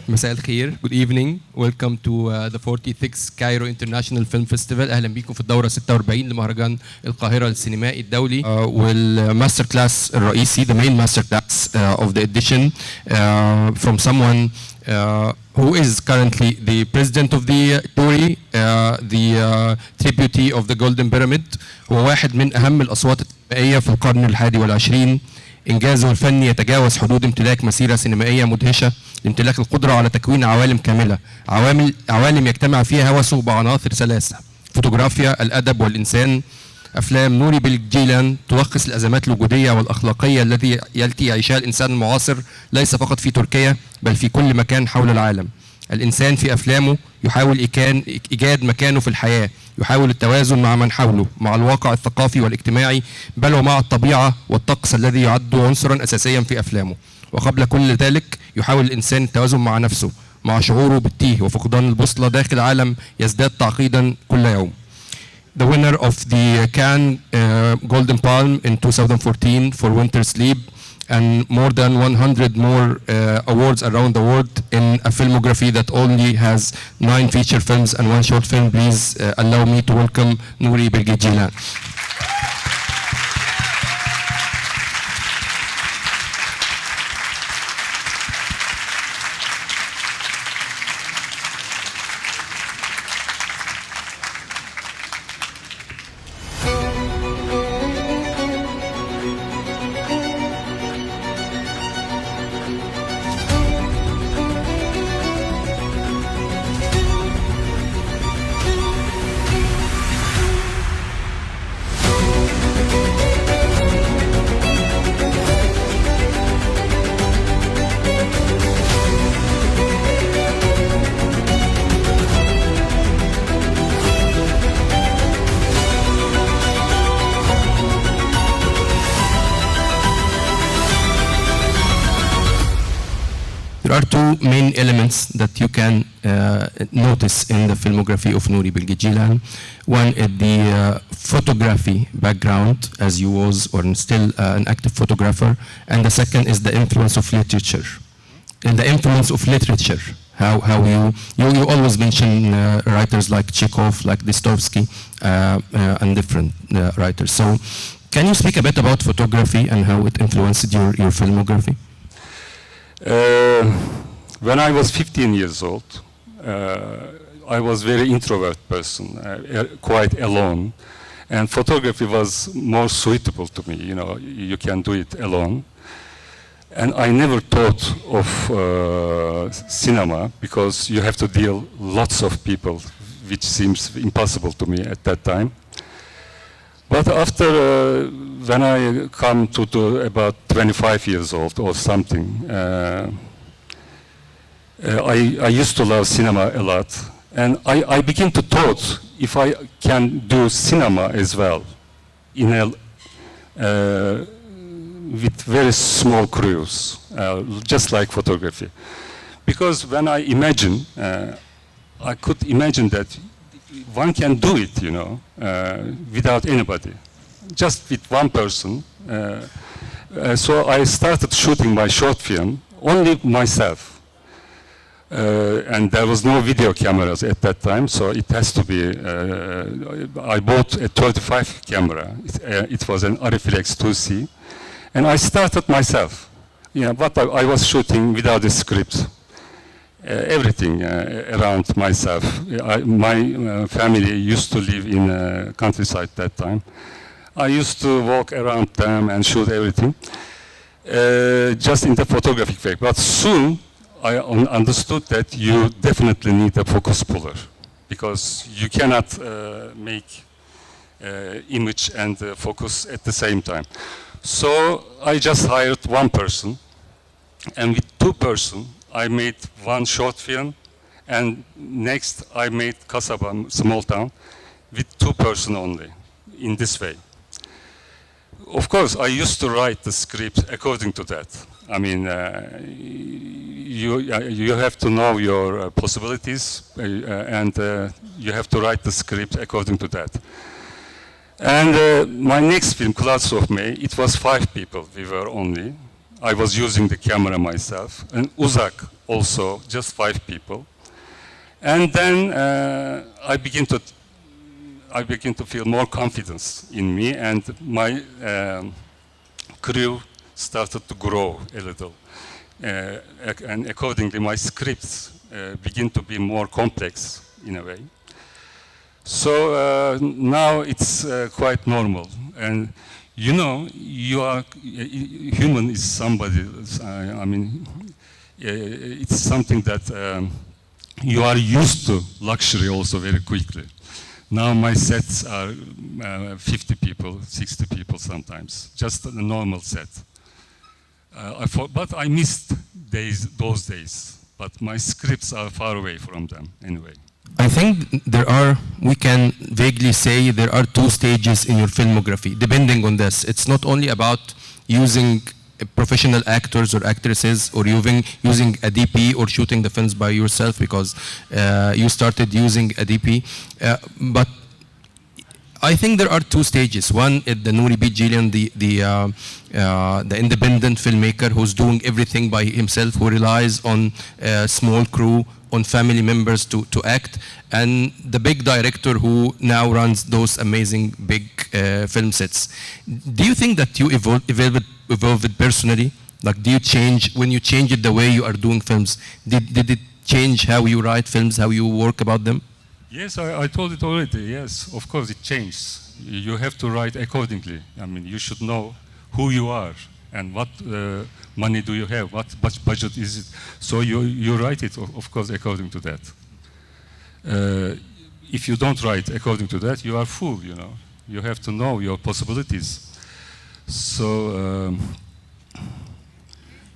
مساء الخير. Good evening. Welcome to the 46th Cairo International Film Festival. أهلا بكم في الدورة 46 لمهرجان القاهرة السينمائي الدولي. والماستر كلاس الرئيسي, the main master class of the edition from someone who is currently the president of the jury, the tributee of the Golden Pyramid. هو واحد من أهم الأصوات السينمائية في القرن الحادي والعشرين. إنجازه الفني يتجاوز حدود امتلاك مسيرة سينمائية مدهشة لامتلاك القدرة على تكوين عوالم كاملة، عوالم يجتمع فيها هوسه بعناصر ثلاثة: فوتوغرافيا، الأدب والإنسان. أفلام نوري جيلان تلخص الأزمات الوجودية والأخلاقية التي يعيشها الإنسان المعاصر ليس فقط في تركيا بل في كل مكان حول العالم. الإنسان في أفلامه يحاول إيجاد مكانه في الحياة، يحاول التوازن مع من حوله، مع الواقع الثقافي والاجتماعي، بل ومع الطبيعة والطقس الذي يعد عنصرا أساسيا في أفلامه. وقبل كل ذلك يحاول الإنسان التوازن مع نفسه، مع شعوره بالتيه وفقدان البوصلة داخل عالم يزداد تعقيدا كل يوم. The winner of the Cannes Golden Palm in 2014 for Winter Sleep and more than 100 more awards around the world in a filmography that only has 9 feature films and 1 short film. Please allow me to welcome Nuri Bilgi Jilان. There are two main elements that you can notice in the filmography of Nuri Bilgi Jilán. One is the photography background, as you was or still an active photographer, and the second is the influence of literature. And the influence of literature, how you always mention writers like Chekhov, like Dostoevsky, and different writers. So, can you speak a bit about photography and how it influenced your filmography? When I was 15 years old, I was very introvert person, quite alone, and photography was more suitable to me. You know, you can do it alone. And I never thought of cinema because you have to deal lots of people, which seems impossible to me at that time. But after, when I come to about 25 years old or something, I used to love cinema a lot. And I began to thought if I can do cinema as well, in a, with very small crews, just like photography. Because when I imagine, I could imagine that one can do it, you know, without anybody, just with one person. So I started shooting my short film, only myself. And there was no video cameras at that time, so it has to be, I bought a 35 camera. It was an Ariflex 2C. And I started myself. Yeah, but I was shooting without a script. Everything around myself. My family used to live in countryside that time. I used to walk around them and shoot everything, just in the photographic way. But soon I understood that you definitely need a focus puller because you cannot make image and focus at the same time. So I just hired one person, and with 2 persons, I made one short film, and next I made Kasaba, small town, with 2 persons only, in this way. Of course, I used to write the script according to that. I mean, you have to know your possibilities, and you have to write the script according to that. And my next film, Clouds of May, it was 5 people, we were only. I was using the camera myself, and Uzak also, just 5 people. And then I began to feel more confidence in me, and my crew started to grow a little. And accordingly, my scripts begin to be more complex in a way. So now it's quite normal. And you know, human is somebody, I mean, it's something that you are used to luxury also very quickly. Now my sets are 50 people, 60 people sometimes, just a normal set. But I missed those days, but my scripts are far away from them anyway. I think we can vaguely say there are 2 stages in your filmography, depending on this. It's not only about using professional actors or actresses, or using a DP or shooting the films by yourself, because you started using a DP. But I think there are 2 stages. One is the Nuri Gillian, the independent filmmaker who's doing everything by himself, who relies on a small crew, on family members to act, and the big director who now runs those amazing big film sets. Do you think that you evolved personally? Like, do you change, when you changed the way you are doing films, did it change how you write films, how you work about them? Yes, I told it already, yes, of course it changes. You have to write accordingly. I mean, you should know who you are and what money do you have, what budget is it. So you write it, of course, according to that. If you don't write according to that, you are fool, you know. You have to know your possibilities. So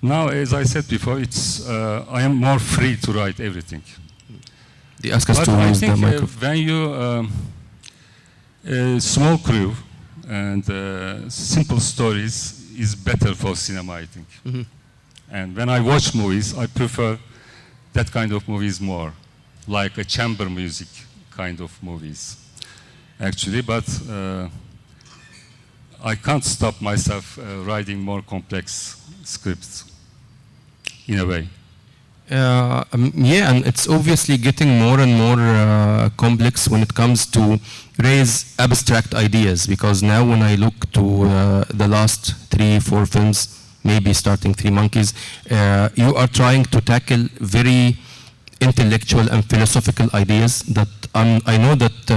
now, as I said before, I am more free to write everything. They ask us but to I use the think microphone. when you a small crew and simple stories is better for cinema, I think. Mm-hmm. And when I watch movies, I prefer that kind of movies more, like a chamber music kind of movies, actually. But I can't stop myself writing more complex scripts, in a way. Yeah, and it's obviously getting more and more complex when it comes to raise abstract ideas, because now when I look to the last 3-4 films, maybe starting 3 Monkeys, you are trying to tackle very intellectual and philosophical ideas that I know that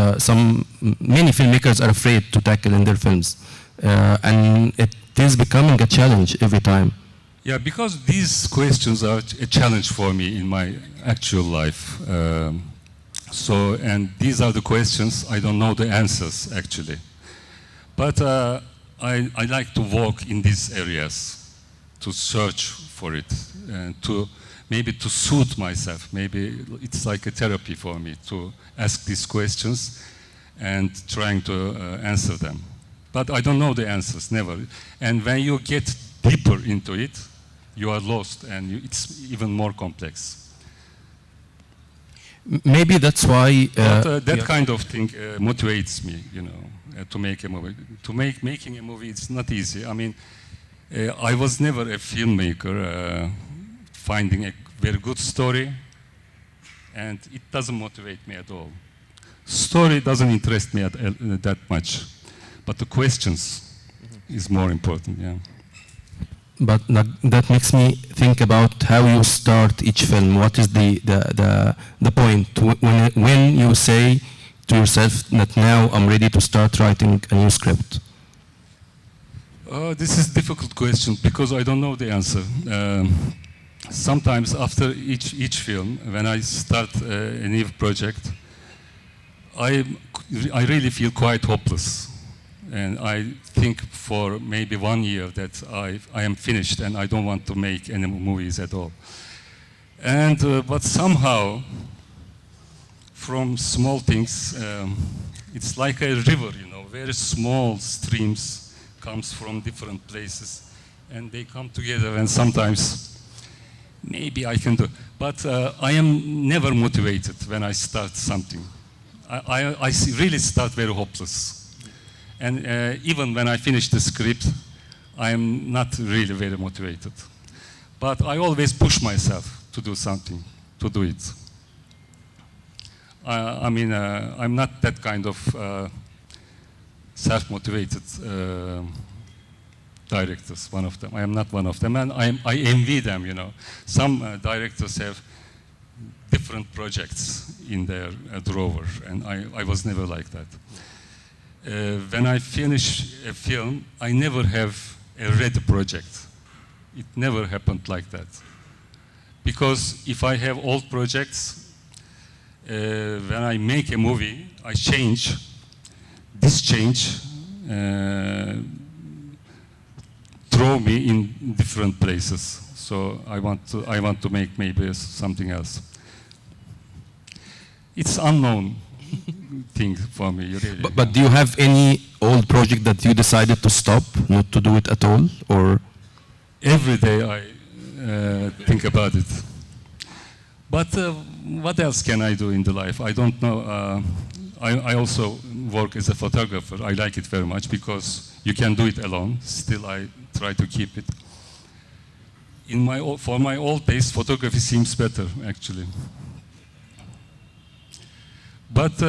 many filmmakers are afraid to tackle in their films, and it is becoming a challenge every time. Yeah, because these questions are a challenge for me in my actual life. And these are the questions, I don't know the answers, actually. But I like to walk in these areas, to search for it, and maybe to soothe myself. Maybe it's like a therapy for me to ask these questions and trying to answer them. But I don't know the answers, never. And when you get deeper into it, you are lost, and it's even more complex. Maybe that's why that kind of thing motivates me, you know, to make a movie. Making a movie, it's not easy. I mean, I was never a filmmaker. Finding a very good story, and it doesn't motivate me at all. Story doesn't interest me that much, but the questions is more important. Yeah. But that makes me think about how you start each film. What is the point when you say to yourself that now I'm ready to start writing a new script? This is a difficult question because I don't know the answer. Sometimes after each film, when I start a new project, I really feel quite hopeless. And I think for maybe 1 year that I am finished and I don't want to make any movies at all. And but somehow, from small things, it's like a river, you know, very small streams comes from different places, and they come together, and sometimes maybe I can do. But I am never motivated when I start something. I really start very hopeless. And even when I finish the script, I am not really very motivated. But I always push myself to do something, to do it. I'm not that kind of self-motivated directors, one of them. I am not one of them, and I envy them, you know. Some directors have different projects in their drawer, and I was never like that. When I finish a film, I never have a ready project. It never happened like that. Because if I have old projects, when I make a movie, I change. This change throw me in different places. So I want to make maybe something else. It's unknown thing for me, really. But do you have any old project that you decided to stop, not to do it at all, or? Every day I think about it. But what else can I do in the life? I don't know. I also work as a photographer. I like it very much because you can do it alone. Still, I try to keep it. For my old days, photography seems better, actually. But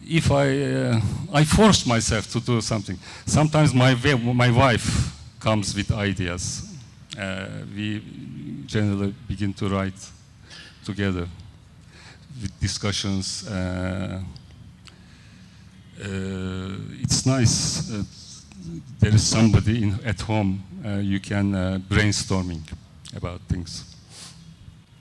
if I force myself to do something. Sometimes my wife comes with ideas. We generally begin to write together with discussions. It's nice. There is somebody at home. You can brainstorming about things.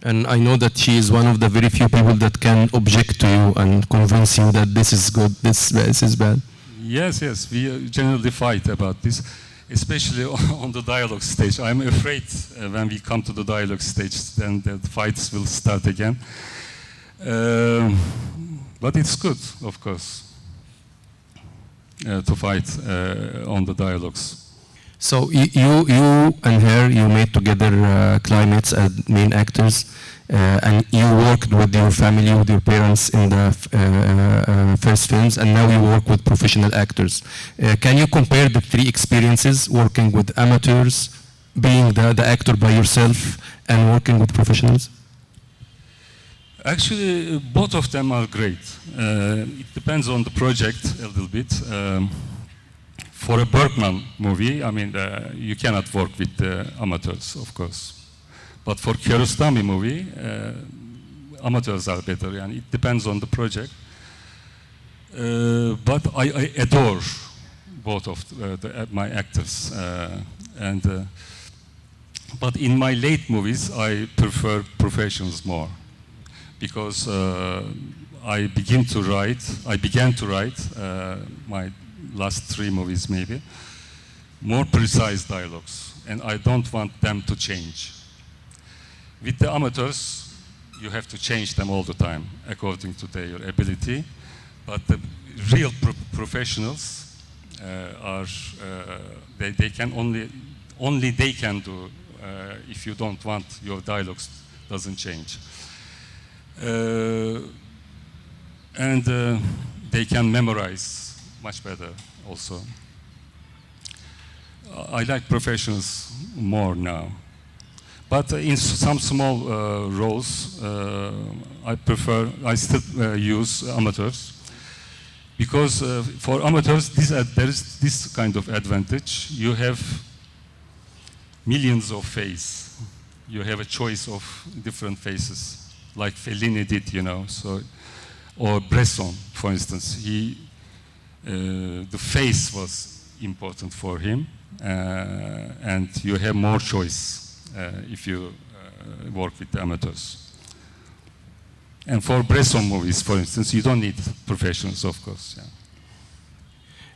And I know that she is one of the very few people that can object to you and convince you that this is good, this is bad. Yes, we generally fight about this, especially on the dialogue stage. I'm afraid when we come to the dialogue stage, then the fights will start again. But it's good, of course, to fight on the dialogues. So you and her, you made together Climates as main actors, and you worked with your family, with your parents in the first films, and now you work with professional actors. Can you compare the three experiences, working with amateurs, being the actor by yourself, and working with professionals? Actually, both of them are great. It depends on the project a little bit. For a Bergman movie, I mean, you cannot work with the amateurs, of course. But for Kiarostami movie, amateurs are better, and it depends on the project. But I adore both of my actors. But in my late movies, I prefer professionals more. Because I began to write my last 3 movies maybe, more precise dialogues, and I don't want them to change. With the amateurs, you have to change them all the time according to their ability, but the real professionals they can only they can do if you don't want your dialogues doesn't change. And they can memorize much better also. I like professionals more now. But in some small roles, I still use amateurs. Because for amateurs, there is this kind of advantage. You have millions of faces. You have a choice of different faces, like Fellini did, you know. So, or Bresson, for instance. The face was important for him, and you have more choice if you work with the amateurs. And for Bresson movies, for instance, you don't need professionals, of course.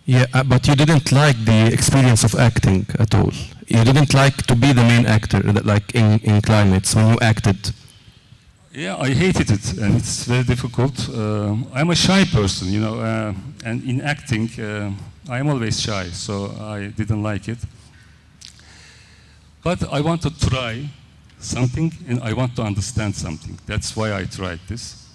Yeah, but you didn't like the experience of acting at all. You didn't like to be the main actor, like in Climates, when you acted. Yeah, I hated it, and it's very difficult. I'm a shy person, you know, and in acting, I'm always shy, so I didn't like it. But I want to try something, and I want to understand something. That's why I tried this.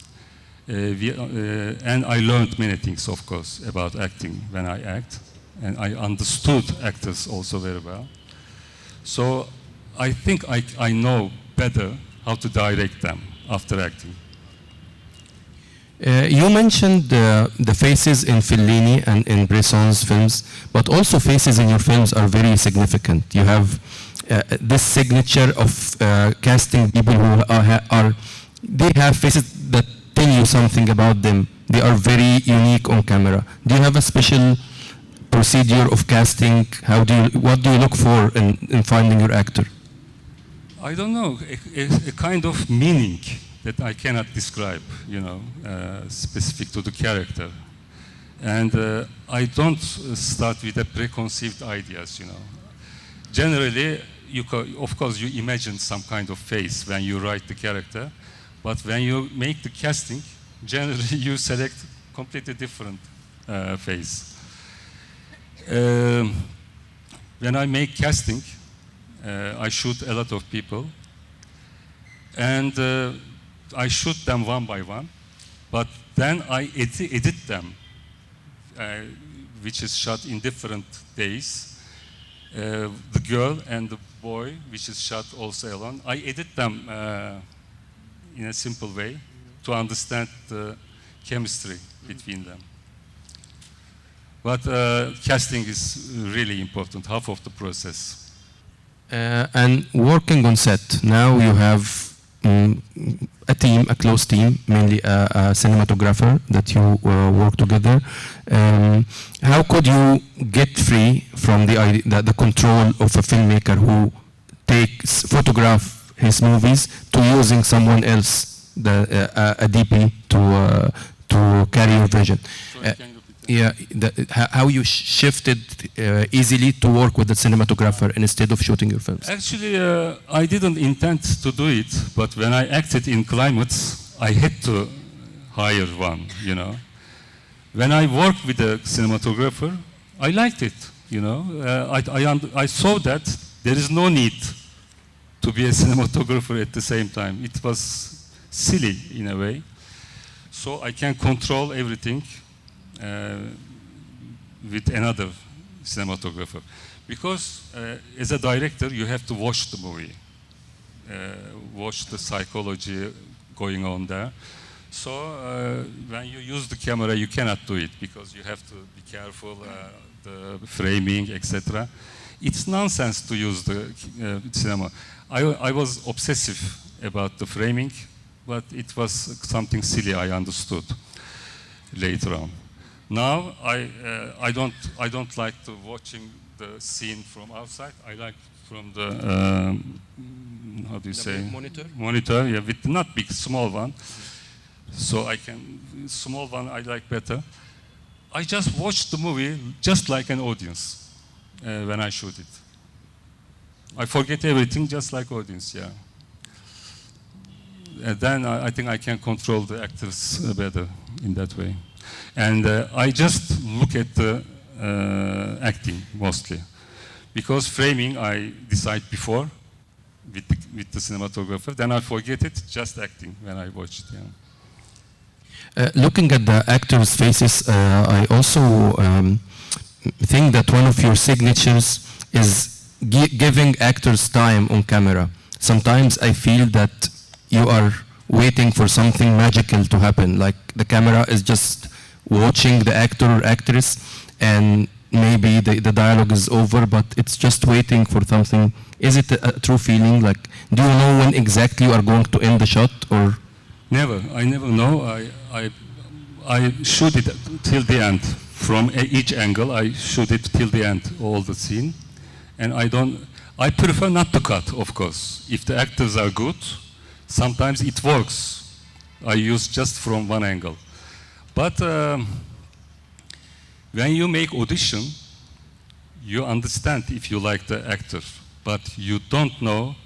And I learned many things, of course, about acting when I act. and I understood actors also very well. So I think I know better how to direct them after acting. You mentioned the faces in Fellini and in Bresson's films, but also faces in your films are very significant. You have this signature of casting people who they have faces that tell you something about them. They are very unique on camera. Do you have a special procedure of casting? What do you look for in finding your actor? I don't know, a kind of meaning that I cannot describe, you know, specific to the character. And I don't start with the preconceived ideas, you know. Generally, of course, you imagine some kind of face when you write the character, but when you make the casting, generally you select completely different face. When I make casting, I shoot a lot of people, and I shoot them one by one, but then I edit them, which is shot in different days. The girl and the boy, which is shot also alone, I edit them in a simple way to understand the chemistry between them. But casting is really important, half of the process. And working on set, now you have a team, a close team, mainly a cinematographer that you work together. How could you get free from the control of a filmmaker who photograph his movies to using someone else, a DP, to carry your vision? Yeah, how you shifted easily to work with the cinematographer instead of shooting your films? Actually, I didn't intend to do it, but when I acted in Climates, I had to hire one, you know. When I worked with a cinematographer, I liked it, you know. I saw that there is no need to be a cinematographer at the same time. It was silly in a way. So I can control everything with another cinematographer. Because as a director, you have to watch the movie, watch the psychology going on there. So when you use the camera, you cannot do it because you have to be careful, the framing, etc. It's nonsense to use the cinema. I was obsessive about the framing, but it was something silly I understood later on. Now I don't like to watching the scene from outside. I like from the how do you say monitor? Monitor, yeah, with not big, small one. So I can small one I like better. I just watch the movie just like an audience when I shoot it. I forget everything just like audience, yeah. And then I think I can control the actors better in that way. And I just look at the acting mostly. Because framing I decide before with the cinematographer, then I forget it, just acting when I watch it, yeah. Looking at the actors' faces, I also think that one of your signatures is giving actors time on camera. Sometimes I feel that you are waiting for something magical to happen, like the camera is just watching the actor or actress, and maybe the dialogue is over, but it's just waiting for something. Is it a true feeling? Like, do you know when exactly you are going to end the shot, or? Never. I never know. I shoot it till the end. From each angle, I shoot it till the end, all the scene. And I prefer not to cut, of course. If the actors are good, sometimes it works. I use just from one angle. But when you make audition, you understand if you like the actor, but you don't know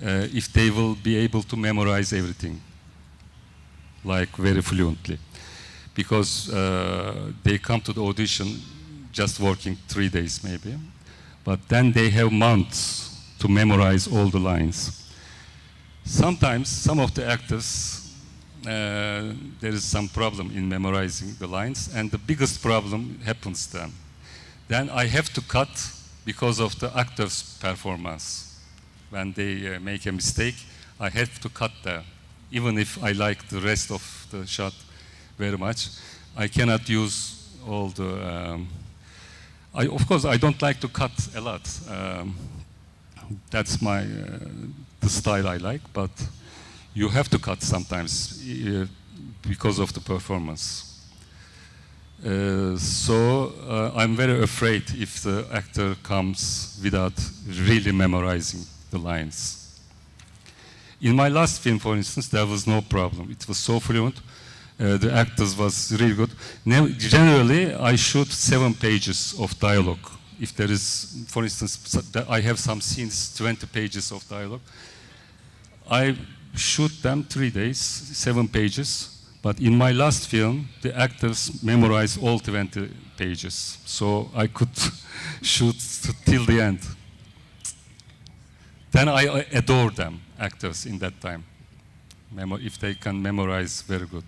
if they will be able to memorize everything, like very fluently. Because they come to the audition just working 3 days maybe, but then they have months to memorize all the lines. Sometimes some of the actors, there is some problem in memorizing the lines, and the biggest problem happens then. then I have to cut because of the actor's performance. When they make a mistake, I have to cut there. Even if I like the rest of the shot very much, I cannot use all the... of course, I don't like to cut a lot. That's the style I like, but you have to cut sometimes because of the performance. So I'm very afraid if the actor comes without really memorizing the lines. In my last film, for instance, there was no problem. It was so fluent. The actors was really good. Now, generally, I shoot 7 pages of dialogue. If there is, for instance, I have some scenes, 20 pages of dialogue. I shoot them 3 days, 7 pages. But in my last film, the actors memorized all 20 pages. So I could shoot till the end. Then I adore them, actors, in that time, if they can memorize very good.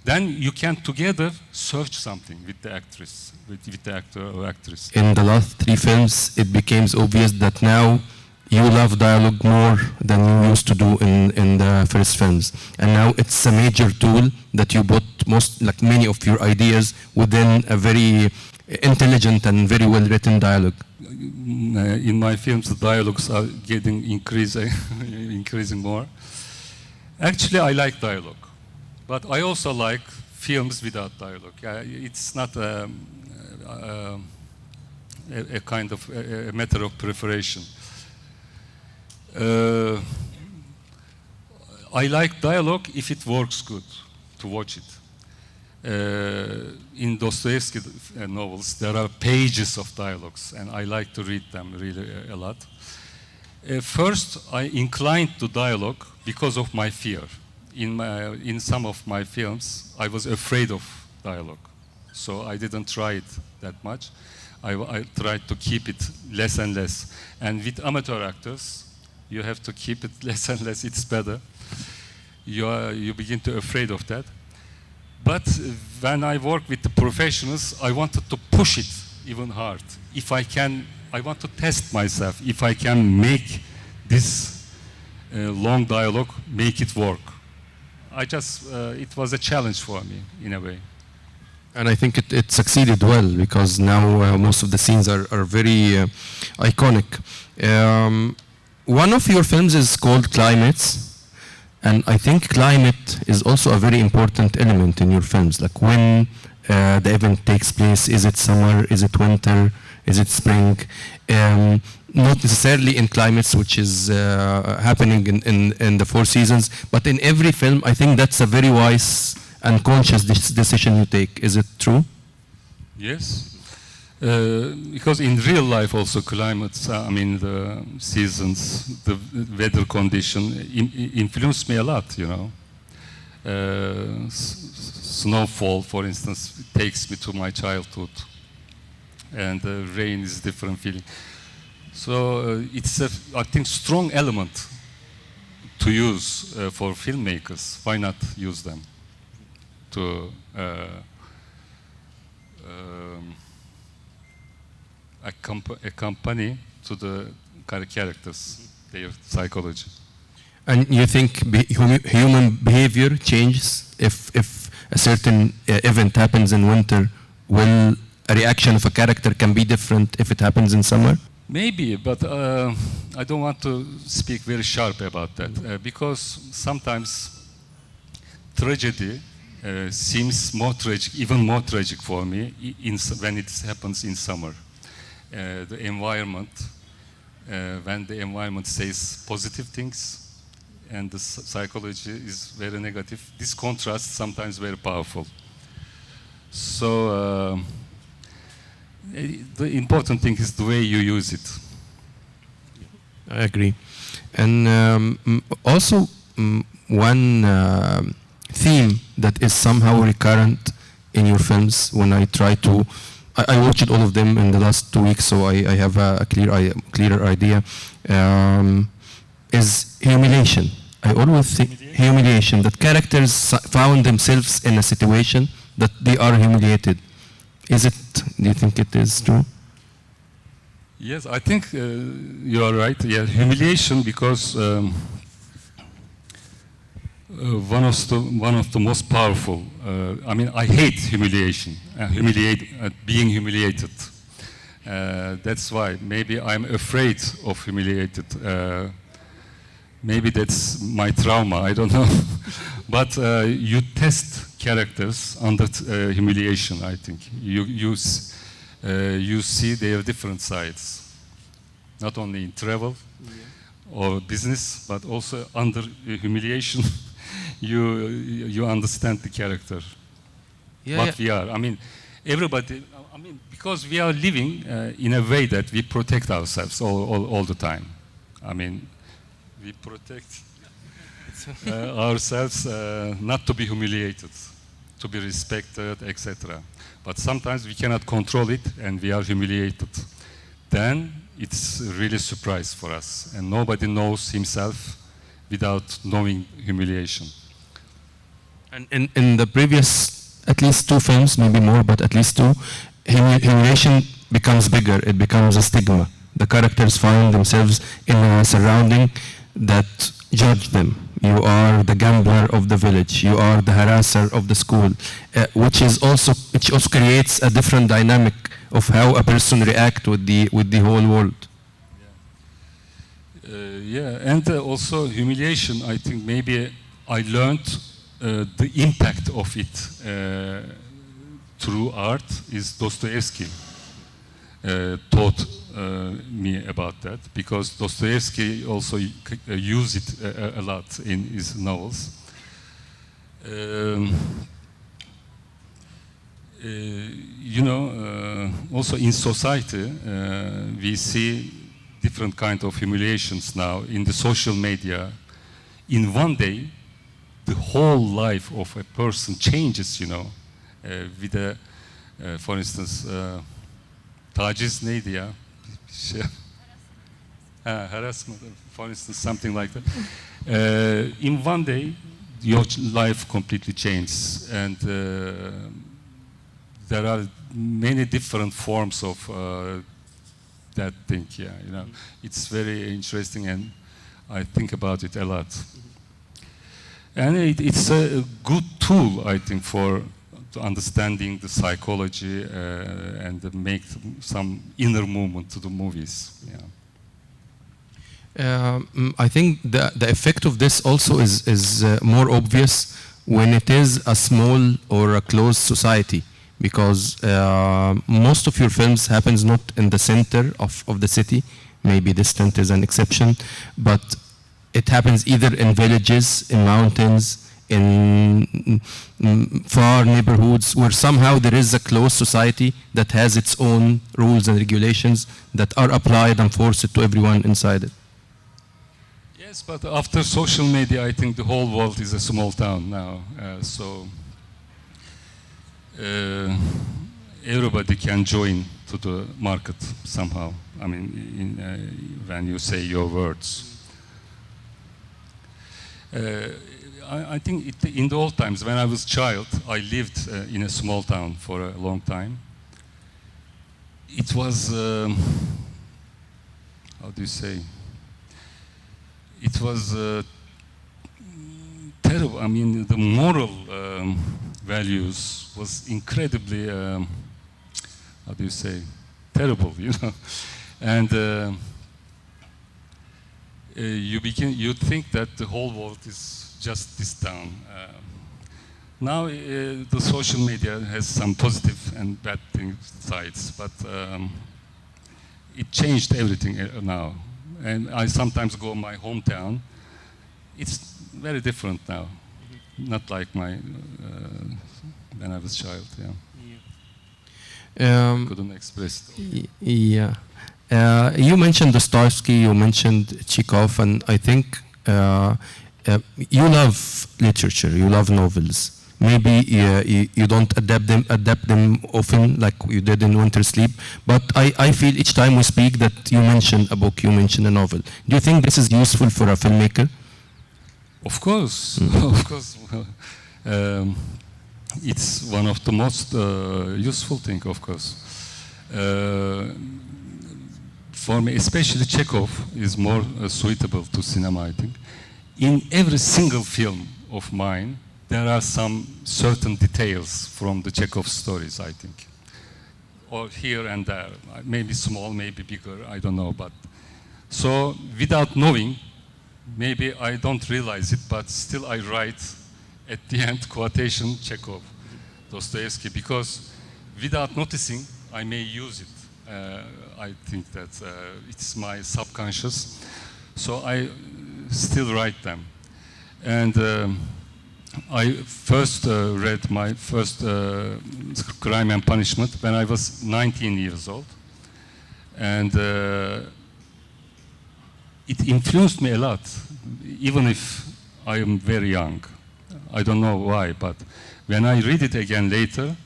Then you can together search something with the actress, with the actor or actress. In the last 3 films, it became obvious that now you love dialogue more than you used to do in the first films. And now it's a major tool that you put many of your ideas within a very intelligent and very well-written dialogue. In my films, the dialogues are getting increasing more. Actually, I like dialogue. But I also like films without dialogue. It's not a kind of a matter of preparation. I like dialogue if it works good, to watch it. In Dostoevsky novels, there are pages of dialogues, and I like to read them really a lot. First, I inclined to dialogue because of my fear. In some of my films, I was afraid of dialogue, so I didn't try it that much. I tried to keep it less and less. And with amateur actors, you have to keep it less and less. It's better. You begin to afraid of that. But when I work with the professionals, I wanted to push it even hard. If I can, I want to test myself. If I can make this long dialogue, make it work. It was a challenge for me, in a way. And I think it succeeded well, because now most of the scenes are very iconic. One of your films is called Climates. And I think climate is also a very important element in your films. Like when the event takes place, is it summer, is it winter, is it spring? Not necessarily in climates, which is happening in the 4 seasons, but in every film, I think that's a very wise and conscious decision you take. Is it true? Yes. Because in real life also climates, the seasons, the weather condition influence me a lot, you know. Snowfall, for instance, takes me to my childhood, and rain is a different feeling. So it's a, I think, strong element to use for filmmakers. Why not use them to accompany to the characters, their psychology. And you think human behavior changes if a certain event happens in winter? Will a reaction of a character can be different if it happens in summer? Maybe, but I don't want to speak very sharp about that because sometimes tragedy seems more tragic, even more tragic for me when it happens in summer. The environment, when the environment says positive things and the psychology is very negative, this contrast sometimes very powerful. So the important thing is the way you use it. I agree. And also one theme that is somehow recurrent in your films, when I try to, I watched all of them in the last 2 weeks, so I have a clearer idea, is humiliation. I always think humiliation, that characters found themselves in a situation that they are humiliated. Is it, do you think it is true? Yes, I think you are right. Yeah, humiliation, because one of the most powerful. I mean, I hate humiliation. Being humiliated. That's why maybe I'm afraid of humiliated. Maybe that's my trauma. I don't know. But you test characters under humiliation. I think you see their different sides, not only in travel or business, but also under humiliation. You understand the character, what we are. I mean, everybody. I mean, because we are living in a way that we protect ourselves all the time. I mean, we protect ourselves not to be humiliated, to be respected, etc. But sometimes we cannot control it, and we are humiliated. Then it's really a surprise for us, and nobody knows himself without knowing humiliation. And in the previous, at least 2 films, maybe more, but at least 2, humiliation becomes bigger. It becomes a stigma. The characters find themselves in a surrounding that judge them. You are the gambler of the village. You are the harasser of the school, which also creates a different dynamic of how a person reacts with the whole world. Yeah, and also humiliation. I think maybe I learned the impact of it through art. Is Dostoevsky taught me about that, because Dostoevsky also used it a lot in his novels. You know, also in society, we see different kind of humiliations now in the social media. In one day, the whole life of a person changes, you know, with a, for instance, taciz neydi ya? Harassment, for instance, something like that. In one day, your life completely changes, and there are many different forms of that thing. Yeah, you know, it's very interesting, and I think about it a lot. And it's a good tool, I think, for understanding the psychology and make some inner movement to the movies. Yeah. I think the effect of this also is more obvious when it is a small or a closed society, because most of your films happens not in the center of the city. Maybe this tent is an exception, but it happens either in villages, in mountains, in far neighborhoods, where somehow there is a closed society that has its own rules and regulations that are applied and forced to everyone inside it. Yes, but after social media, I think the whole world is a small town now. So everybody can join to the market somehow. I mean, when you say your words. I think in the old times, when I was a child, I lived in a small town for a long time. It was, how do you say? It was terrible. I mean, the moral values was incredibly, how do you say, terrible, you know. And you think that the whole world is just this town. Now the social media has some positive and bad sides, but it changed everything now. And I sometimes go my hometown. It's very different now, not like my when I was a child. Yeah. Couldn't express it. Yeah. You mentioned Dostoevsky, you mentioned Chekhov, and I think you love literature, you love novels. Maybe you don't adapt them often like you did in Winter Sleep, but I feel each time we speak that you mention a book, you mention a novel. Do you think this is useful for a filmmaker? Of course, of course. It's one of the most useful things, of course. for me, especially Chekhov is more suitable to cinema, I think. In every single film of mine, there are some certain details from the Chekhov stories, I think. Or here and there, maybe small, maybe bigger, I don't know. But so without knowing, maybe I don't realize it, but still I write at the end quotation Chekhov, Dostoevsky, because without noticing, I may use it. I think that it's my subconscious, so I still write them. And I first read my first Crime and Punishment when I was 19 years old. And it influenced me a lot, even if I am very young. I don't know why, but when I read it again later,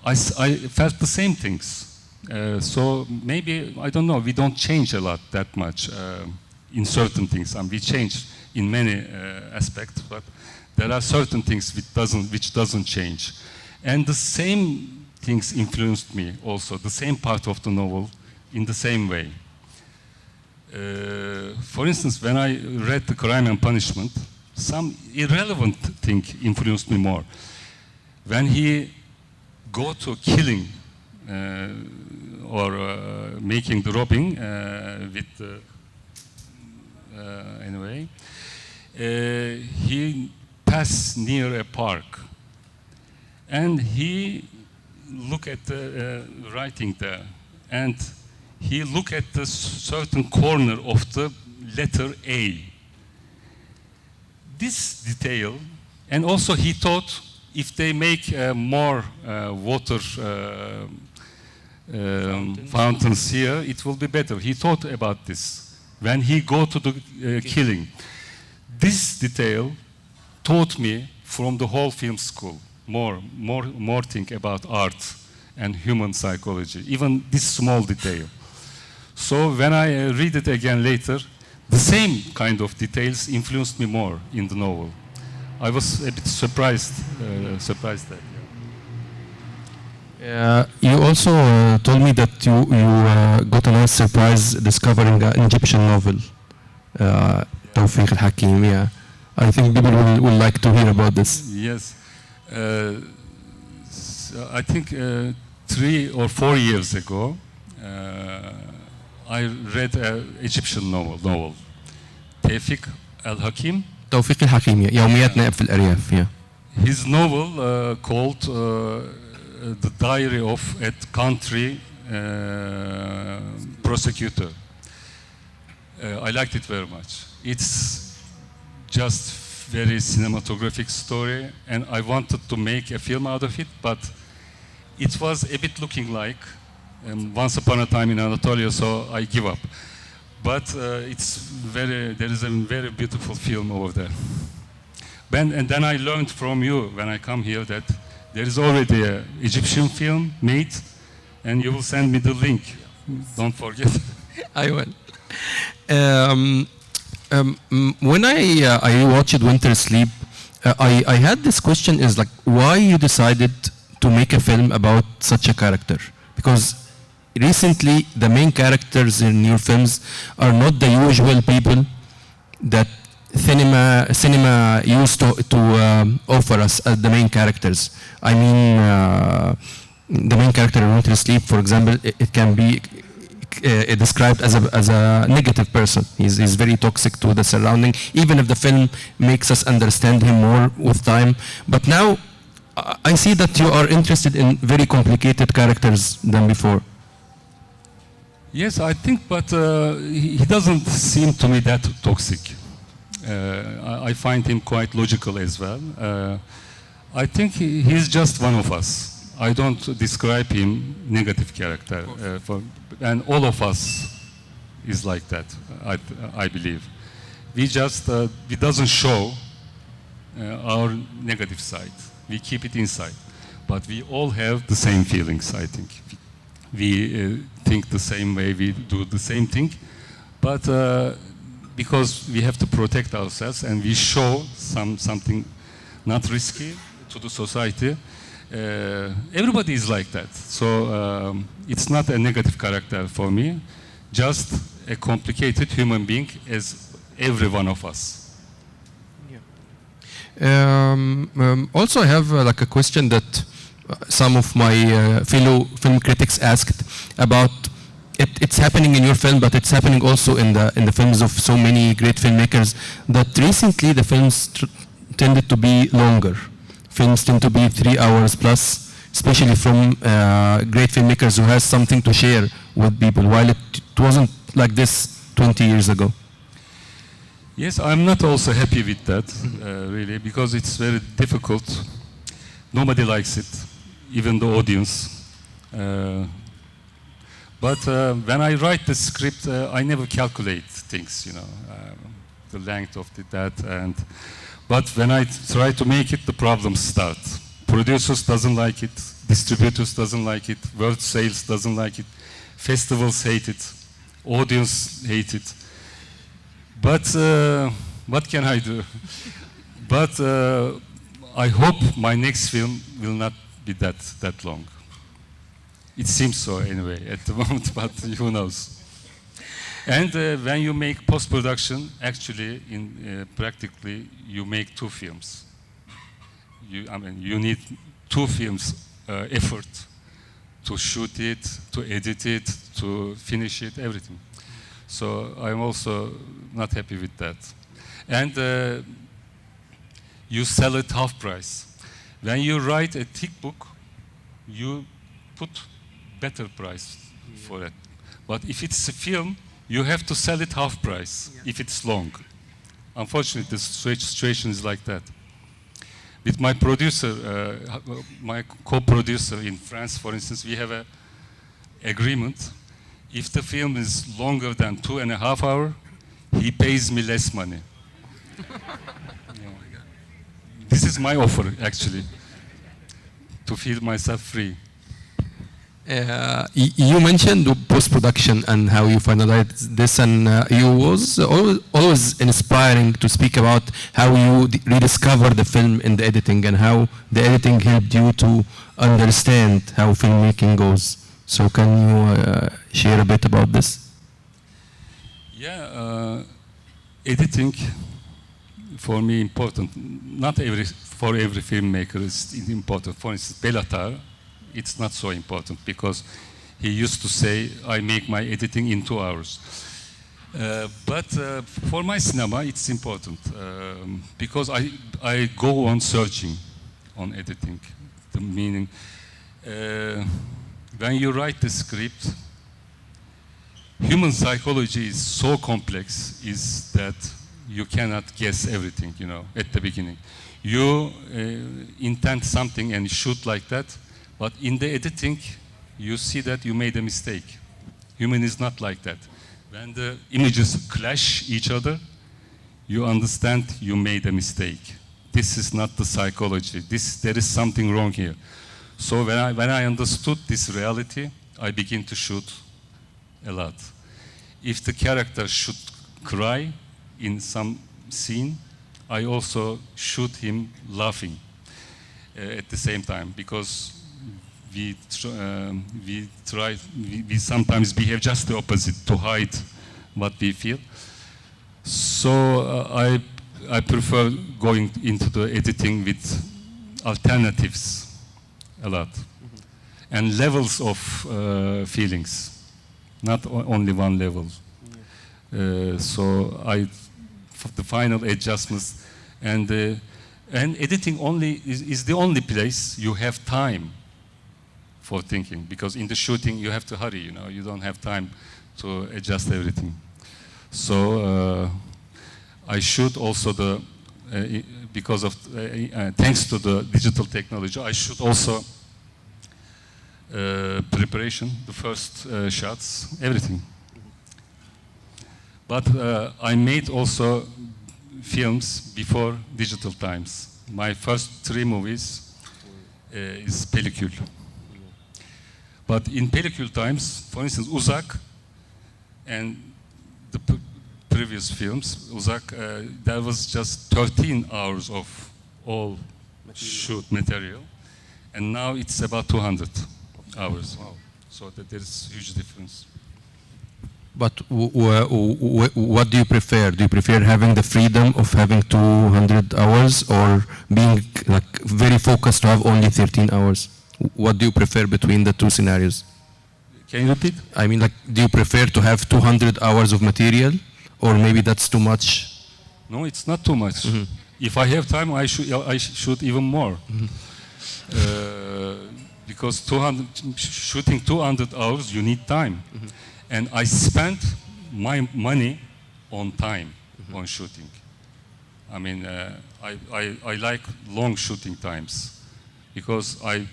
I felt the same things. So maybe, I don't know, we don't change a lot that much in certain things. We change in many aspects, but there are certain things which doesn't change. And the same things influenced me also, the same part of the novel in the same way. For instance, when I read The Crime and Punishment, some irrelevant thing influenced me more. When he go to killing or making the robbing with anyway, he passed near a park and he look at the writing there, and he look at the certain corner of the letter A. This detail, and also he thought if they make more water fountains here, it will be better. He thought about this when he go to the killing. This detail taught me from the whole film school more thing about art and human psychology, even this small detail. So when I read it again later, the same kind of details influenced me more in the novel. I was a bit surprised that. You also told me that you got a nice surprise discovering an Egyptian novel, Tawfiq al-Hakim. Yeah. I think people will like to hear about this. Yes. I think 3 or 4 years ago, I read an Egyptian novel, Tawfiq al-Hakim. توفيق الحكيم يوميات نائب في الأرياف. Yeah. His novel called The Diary of a Country Prosecutor. I liked it very much. It's just very cinematographic story, and I wanted to make a film out of it, but it was a bit looking like Once Upon a Time in Anatolia, so I give up. But there is a very beautiful film over there. And then I learned from you when I come here that there is already an Egyptian film made, and you will send me the link. Don't forget. I will. When I watched Winter Sleep, I had this question: is like, why you decided to make a film about such a character? Because recently the main characters in your films are not the usual people that cinema used to offer us as the main characters. I mean, the main character in Winter Sleep, for example, it can be described as a negative person. He's very toxic to the surrounding, even if the film makes us understand him more with time. But now I see that you are interested in very complicated characters than before. Yes, I think, but he doesn't seem to me that toxic. I find him quite logical as well. I think he's just one of us. I don't describe him negative character, and all of us is like that. I believe we doesn't show our negative side. We keep it inside, but we all have the same feelings. I think we think the same way, we do the same thing, but because we have to protect ourselves and we show something not risky to the society. Everybody is like that, so it's not a negative character for me. just a complicated human being as every one of us. Also, I have like a question that some of my fellow film critics asked about. It's happening in your film, but it's happening also in the films of so many great filmmakers. That recently the films tended to be longer. Films tend to be 3 hours plus, especially from great filmmakers who has something to share with people. While it wasn't like this 20 years ago. Yes, I'm not also happy with that, really, because it's very difficult. Nobody likes it, even the audience. But when I write the script, I never calculate things, you know, the length of that. But when I try to make it, the problems start. Producers doesn't like it, distributors doesn't like it, world sales doesn't like it, festivals hate it, audience hate it. But what can I do? But I hope my next film will not be that long. It seems so anyway at the moment, but who knows? And when you make post-production, actually, practically, you make 2 films. You need 2 films effort to shoot it, to edit it, to finish it, everything. So I'm also not happy with that. And you sell it half price. When you write a thick book, you put better price for it. But if it's a film, you have to sell it half price if it's long. Unfortunately, the situation is like that. With my producer, my co-producer in France, for instance, we have an agreement. If the film is longer than 2.5 hours, he pays me less money. This is my offer, actually, to feel myself free. You mentioned post-production and how you finalized this, and you was always inspiring to speak about how you rediscover the film in the editing and how the editing helped you to understand how filmmaking goes. So can you share a bit about this? Yeah, editing for me important. Not for every filmmaker is important. For instance, Belatar, it's not so important because he used to say, I make my editing in 2 hours. But for my cinema, it's important because I go on searching on editing. The meaning, when you write the script, human psychology is so complex is that you cannot guess everything, you know, at the beginning. You intend something and shoot like that, but in the editing, you see that you made a mistake. Human is not like that. When the images clash each other, you understand you made a mistake. This is not the psychology. There is something wrong here. So when I understood this reality, I begin to shoot a lot. If the character should cry in some scene, I also shoot him laughing at the same time because we sometimes behave just the opposite to hide what we feel. So I prefer going into the editing with alternatives a lot and levels of feelings, not only one level. So the final adjustments and editing only is the only place you have time for thinking, because in the shooting you have to hurry, you know, you don't have time to adjust everything. So I shoot also because of thanks to the digital technology, I shoot also preparation, the first shots, everything. But I made also films before digital times. My first 3 movies is pellicule. But in pellicule times, for instance, Uzak and the previous films, Uzak, there was just 13 hours of all shoot material, and now it's about 200 hours. Wow. So there is huge difference. But what do you prefer? Do you prefer having the freedom of having 200 hours or being like very focused to have only 13 hours? What do you prefer between the two scenarios? Can you repeat? I mean, like, do you prefer to have 200 hours of material, or maybe that's too much? No, it's not too much. If I have time, I shoot even more. Because shooting 200 hours, you need time. And I spent my money on time, on shooting. I mean, I like long shooting times because I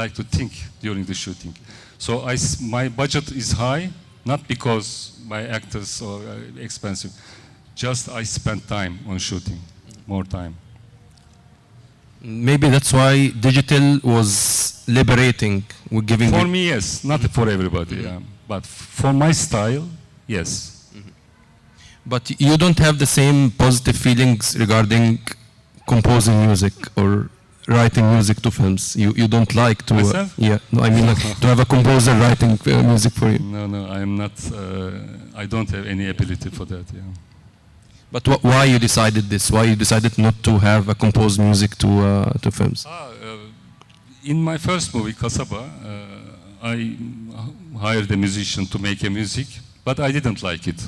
like to think during the shooting. So my budget is high, not because my actors are expensive. Just I spend time on shooting, more time. Maybe that's why digital was liberating. We're giving for me, yes, not for everybody, yeah. But for my style, yes. But you don't have the same positive feelings regarding composing music or writing music to films. You don't like to. Myself? Yeah, no, I mean like to have a composer writing music for you. No, I am not. I don't have any ability for that. Yeah. But why you decided this? Why you decided not to have a composed music to films? In my first movie, Kasaba, I hired a musician to make a music, but I didn't like it.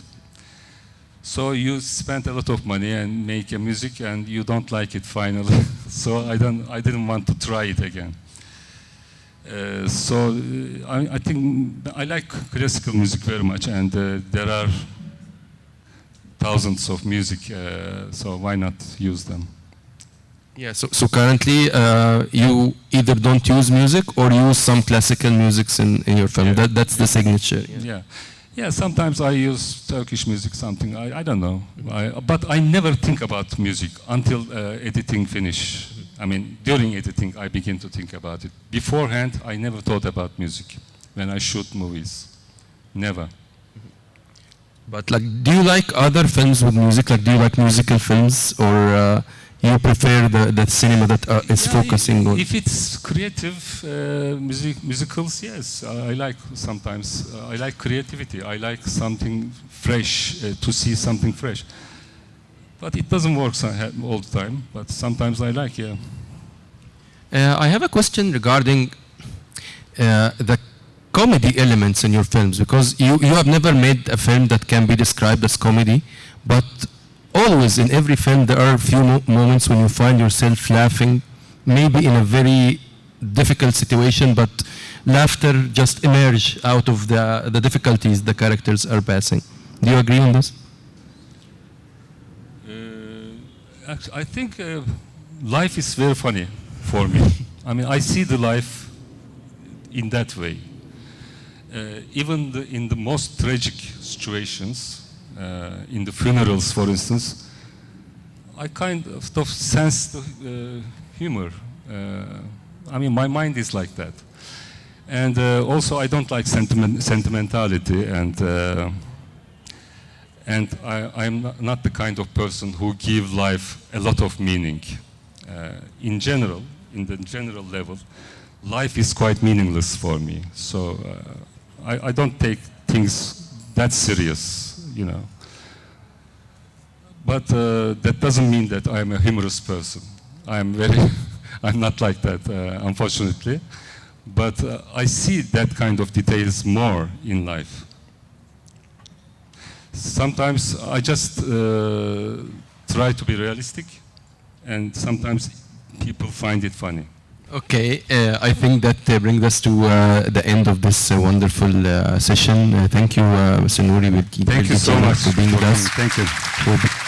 So you spend a lot of money and make a music, and you don't like it finally. So I didn't want to try it again. I think I like classical music very much, and there are thousands of music, so why not use them? Yeah, so currently you either don't use music or use some classical musics in your film. Yeah. That's the signature. Yeah, sometimes I use Turkish music, something, I don't know. But I never think about music until editing finish. I mean, during editing, I begin to think about it. Beforehand, I never thought about music when I shoot movies. Never. But like, do you like other films with music? Like, do you like musical films, or you prefer the cinema that is focusing on? If it's creative musicals, yes, I like sometimes. I like creativity. I like something fresh, to see something fresh. But it doesn't work all the time. But sometimes I like, yeah. I have a question regarding the comedy elements in your films, because you have never made a film that can be described as comedy, but always in every film there are a few moments when you find yourself laughing, maybe in a very difficult situation, but laughter just emerge out of the difficulties the characters are passing. Do you agree on this? Actually, I think life is very funny for me. I mean, I see the life in that way. Even in the most tragic situations, in the funerals, for instance, I kind of sense the humor. I mean, my mind is like that. And also, I don't like sentimentality, and I'm not the kind of person who give life a lot of meaning. In general, in the general level, life is quite meaningless for me. So I don't take things that serious, you know. But that doesn't mean that I'm a humorous person. I'm not like that, unfortunately. But I see that kind of details more in life. Sometimes I just try to be realistic, and sometimes people find it funny. Okay, I think that brings us to the end of this wonderful session. Thank you, Mr. Nuri. Thank you so much for being with us. Thank you.